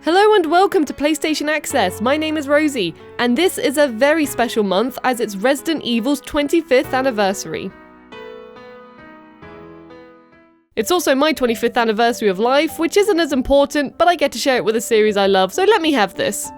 Hello and welcome to PlayStation Access. My name is Rosie, and this is a very special month as it's Resident Evil's 25th anniversary. It's also my 25th anniversary of life, which isn't as important, but I get to share it with a series I love, so let me have this.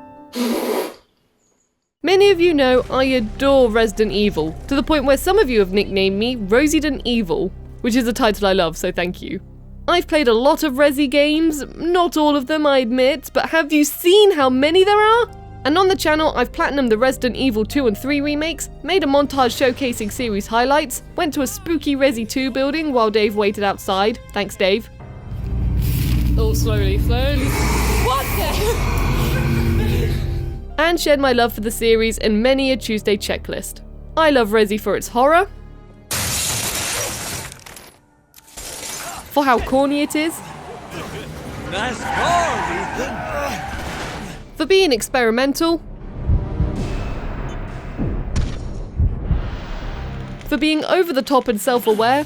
Many of you know I adore Resident Evil, to the point where some of you have nicknamed me Rosie Evil, which is a title I love, so thank you. I've played a lot of Resi games, not all of them I admit, but have you seen how many there are? And on the channel I've platinumed the Resident Evil 2 and 3 remakes, made a montage showcasing series highlights, went to a spooky Resi 2 building while Dave waited outside. Thanks Dave. Oh, slowly. What the? And shared my love for the series in many a Tuesday checklist. I love Resi for its horror, for how corny it is, Nice call, Ethan. for being experimental, for being over the top and self-aware,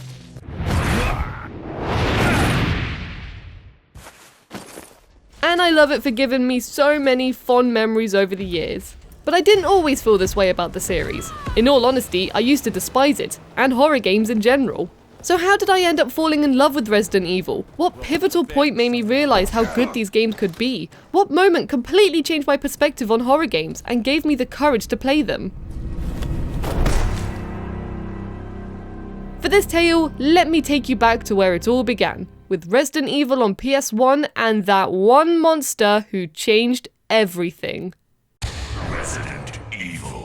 and I love it for giving me so many fond memories over the years. But I didn't always feel this way about the series. In all honesty, I used to despise it, and horror games in general. So how did I end up falling in love with Resident Evil? What pivotal point made me realise how good these games could be? What moment completely changed my perspective on horror games and gave me the courage to play them? For this tale, let me take you back to where it all began, with Resident Evil on PS1 and that one monster who changed everything. Resident Evil.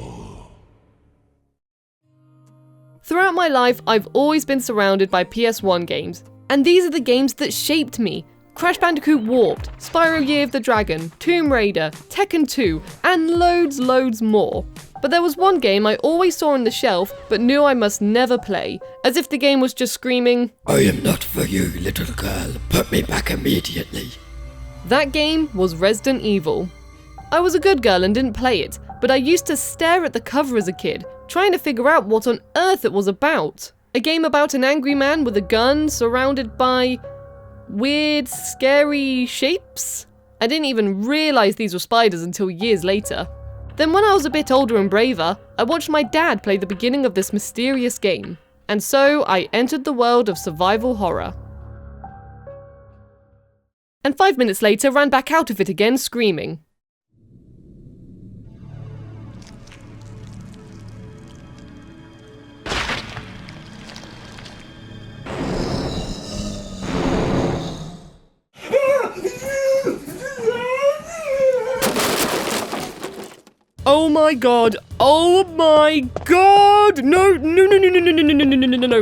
Throughout my life, I've always been surrounded by PS1 games, and these are the games that shaped me. Crash Bandicoot Warped, Spyro Year of the Dragon, Tomb Raider, Tekken 2, and loads more. But there was one game I always saw on the shelf, but knew I must never play, as if the game was just screaming, I am not for you, little girl. Put me back immediately. That game was Resident Evil. I was a good girl and didn't play it, but I used to stare at the cover as a kid, trying to figure out what on earth it was about. A game about an angry man with a gun surrounded by weird, scary shapes? I didn't even realise these were spiders until years later. Then when I was a bit older and braver, I watched my dad play the beginning of this mysterious game. And so I entered the world of survival horror. And 5 minutes later ran back out of it again screaming. Oh my god! Oh my god! No!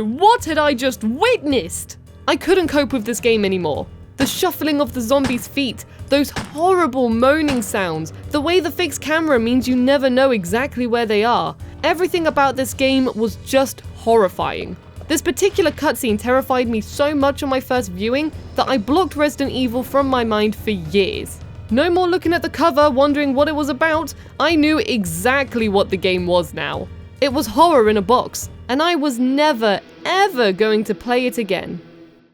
What had I just witnessed? I couldn't cope with this game anymore. The shuffling of the zombies' feet, those horrible moaning sounds, the way the fixed camera means you never know exactly where they are. Everything about this game was just horrifying. This particular cutscene terrified me so much on my first viewing that I blocked Resident Evil from my mind for years. No more looking at the cover, wondering what it was about. I knew exactly what the game was now. It was horror in a box, and I was never, ever going to play it again.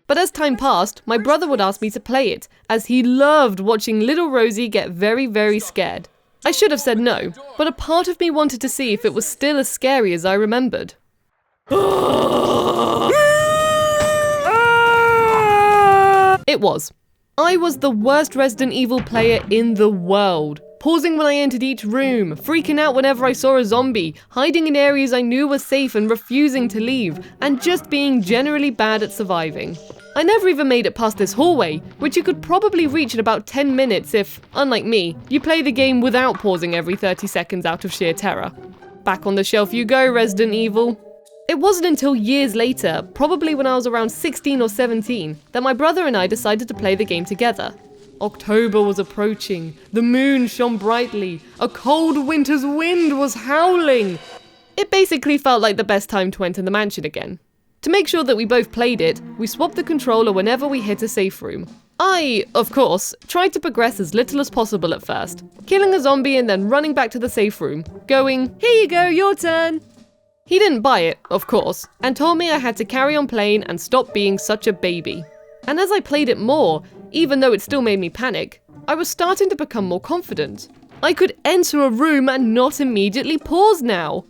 But as time passed, my brother would ask me to play it, as he loved watching little Rosie get very scared. I should have said no, but a part of me wanted to see if it was still as scary as I remembered. It was. I was the worst Resident Evil player in the world, pausing when I entered each room, freaking out whenever I saw a zombie, hiding in areas I knew were safe and refusing to leave, and just being generally bad at surviving. I never even made it past this hallway, which you could probably reach in about 10 minutes if, unlike me, you play the game without pausing every 30 seconds out of sheer terror. Back on the shelf you go, Resident Evil. It wasn't until years later, probably when I was around 16 or 17, that my brother and I decided to play the game together. October was approaching, the moon shone brightly, a cold winter's wind was howling. It basically felt like the best time to enter the mansion again. To make sure that we both played it, we swapped the controller whenever we hit a safe room. I, of course, tried to progress as little as possible at first, killing a zombie and then running back to the safe room, going, "Here you go, your turn." He didn't buy it, of course, and told me I had to carry on playing and stop being such a baby. And as I played it more, even though it still made me panic, I was starting to become more confident. I could enter a room and not immediately pause now.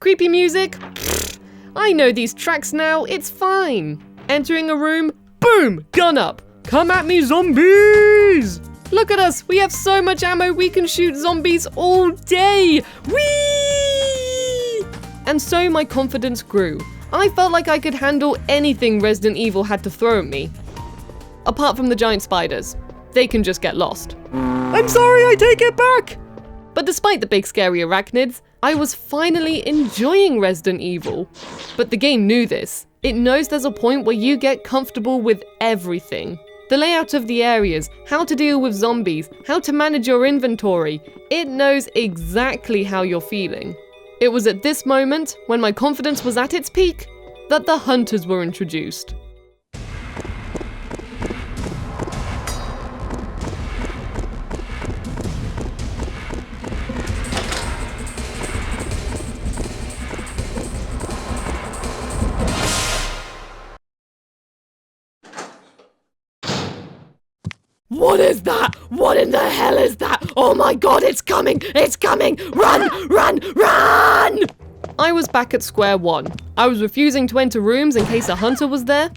Creepy music? Pfft, I know these tracks now, it's fine. Entering a room, boom, gun up. Come at me, zombies! Look at us, we have so much ammo we can shoot zombies all day! Whee! And so my confidence grew. I felt like I could handle anything Resident Evil had to throw at me. Apart from the giant spiders. They can just get lost. I'm sorry, I take it back! But despite the big scary arachnids, I was finally enjoying Resident Evil. But the game knew this. It knows there's a point where you get comfortable with everything. The layout of the areas, how to deal with zombies, how to manage your inventory. It knows exactly how you're feeling. It was at this moment, when my confidence was at its peak, that the hunters were introduced. What is that? What in the hell is that? Oh my god, it's coming! It's coming! Run! Run! Run! I was back at square one. I was refusing to enter rooms in case a hunter was there.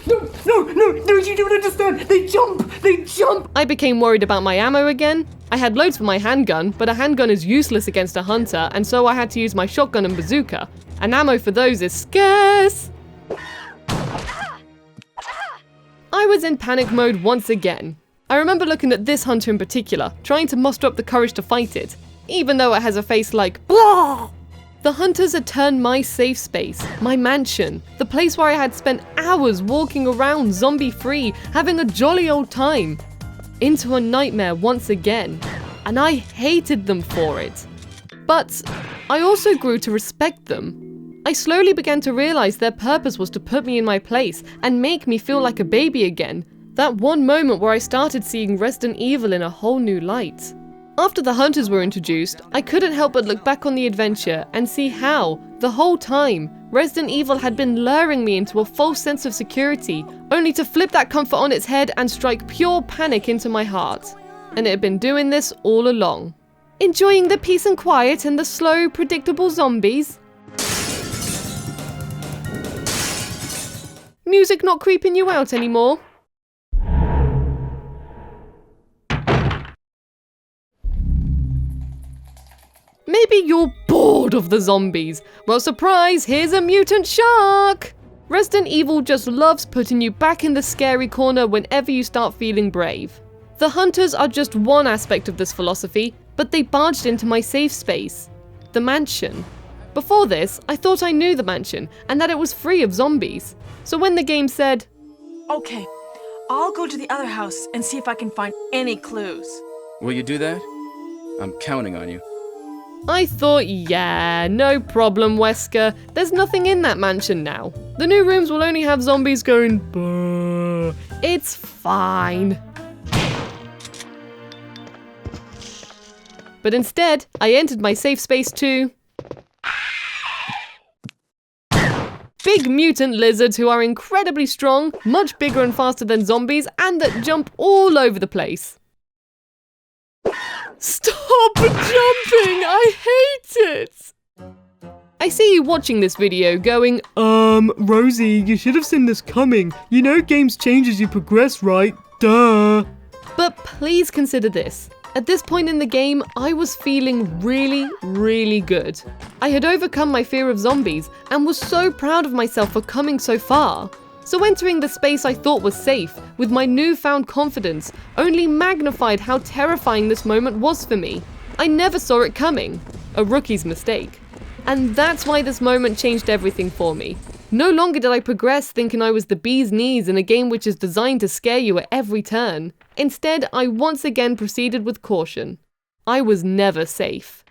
No, you don't understand! They jump! I became worried about my ammo again. I had loads for my handgun, but a handgun is useless against a hunter, and so I had to use my shotgun and bazooka. And ammo for those is scarce. I was in panic mode once again. I remember looking at this hunter in particular, trying to muster up the courage to fight it, even though it has a face like blah. The hunters had turned my safe space, my mansion, the place where I had spent hours walking around zombie-free, having a jolly old time, into a nightmare once again, and I hated them for it. But I also grew to respect them. I slowly began to realize their purpose was to put me in my place and make me feel like a baby again. That one moment where I started seeing Resident Evil in a whole new light. After the hunters were introduced, I couldn't help but look back on the adventure and see how, the whole time, Resident Evil had been luring me into a false sense of security, only to flip that comfort on its head and strike pure panic into my heart. And it had been doing this all along. Enjoying the peace and quiet and the slow, predictable zombies? Music not creeping you out anymore? Maybe you're bored of the zombies. Well, surprise, here's a mutant shark! Resident Evil just loves putting you back in the scary corner whenever you start feeling brave. The hunters are just one aspect of this philosophy, but they barged into my safe space, the mansion. Before this, I thought I knew the mansion and that it was free of zombies. So when the game said, Okay, I'll go to the other house and see if I can find any clues. Will you do that? I'm counting on you. I thought, yeah, no problem, Wesker. There's nothing in that mansion now. The new rooms will only have zombies going, "Brr." It's fine. But instead, I entered my safe space too. Big mutant lizards who are incredibly strong, much bigger and faster than zombies, and that jump all over the place. Stop jumping! I hate it! I see you watching this video going, Rosie, you should have seen this coming. You know games change as you progress, right? Duh. But please consider this. At this point in the game, I was feeling really, really good. I had overcome my fear of zombies and was so proud of myself for coming so far. So entering the space I thought was safe, with my newfound confidence, only magnified how terrifying this moment was for me. I never saw it coming. A rookie's mistake. And that's why this moment changed everything for me. No longer did I progress thinking I was the bee's knees in a game which is designed to scare you at every turn. Instead, I once again proceeded with caution. I was never safe.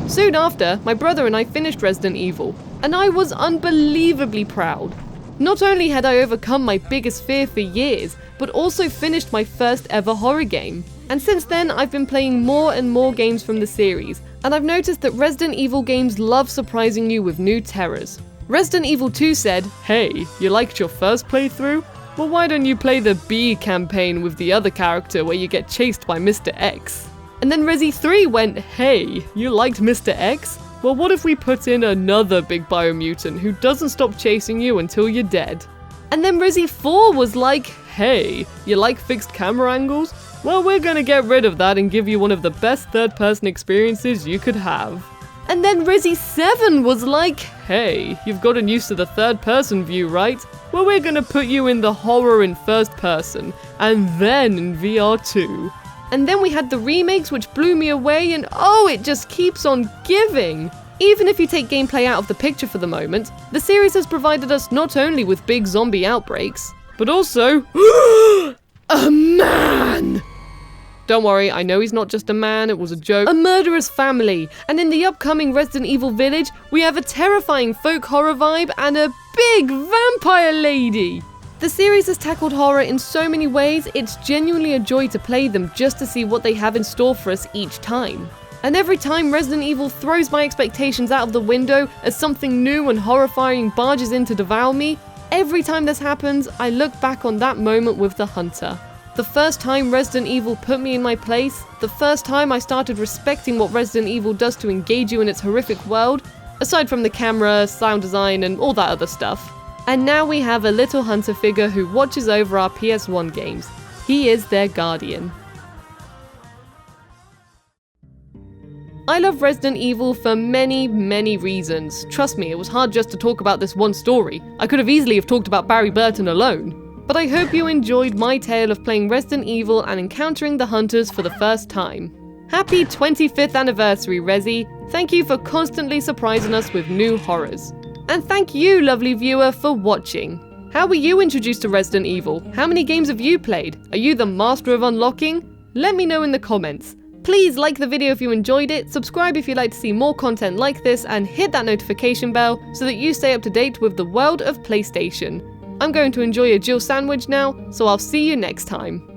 Soon after, my brother and I finished Resident Evil, and I was unbelievably proud. Not only had I overcome my biggest fear for years, but also finished my first ever horror game. And since then, I've been playing more and more games from the series, and I've noticed that Resident Evil games love surprising you with new terrors. Resident Evil 2 said, "Hey, you liked your first playthrough? Well, why don't you play the B campaign with the other character where you get chased by Mr. X?" And then Resi 3 went, "Hey, you liked Mr. X? Well, what if we put in another big biomutant who doesn't stop chasing you until you're dead?" And then Resi 4 was like, "Hey, you like fixed camera angles? Well, we're gonna get rid of that and give you one of the best third-person experiences you could have." And then Resi 7 was like, "Hey, you've gotten used to the third-person view, right? Well, we're gonna put you in the horror in first person, and then in VR too." And then we had the remakes, which blew me away, and oh, it just keeps on giving! Even if you take gameplay out of the picture for the moment, the series has provided us not only with big zombie outbreaks, but also a man! Don't worry, I know he's not just a man, it was a joke. A murderous family, and in the upcoming Resident Evil Village, we have a terrifying folk horror vibe and a big vampire lady! The series has tackled horror in so many ways, it's genuinely a joy to play them just to see what they have in store for us each time. And every time Resident Evil throws my expectations out of the window as something new and horrifying barges in to devour me, every time this happens, I look back on that moment with the Hunter. The first time Resident Evil put me in my place, the first time I started respecting what Resident Evil does to engage you in its horrific world, aside from the camera, sound design, and all that other stuff. And now we have a little Hunter figure who watches over our PS1 games. He is their guardian. I love Resident Evil for many, many reasons. Trust me, it was hard just to talk about this one story. I could have easily have talked about Barry Burton alone. But I hope you enjoyed my tale of playing Resident Evil and encountering the Hunters for the first time. Happy 25th anniversary, Resi! Thank you for constantly surprising us with new horrors. And thank you, lovely viewer, for watching. How were you introduced to Resident Evil? How many games have you played? Are you the master of unlocking? Let me know in the comments. Please like the video if you enjoyed it, subscribe if you'd like to see more content like this, and hit that notification bell so that you stay up to date with the world of PlayStation. I'm going to enjoy a Jill sandwich now, so I'll see you next time.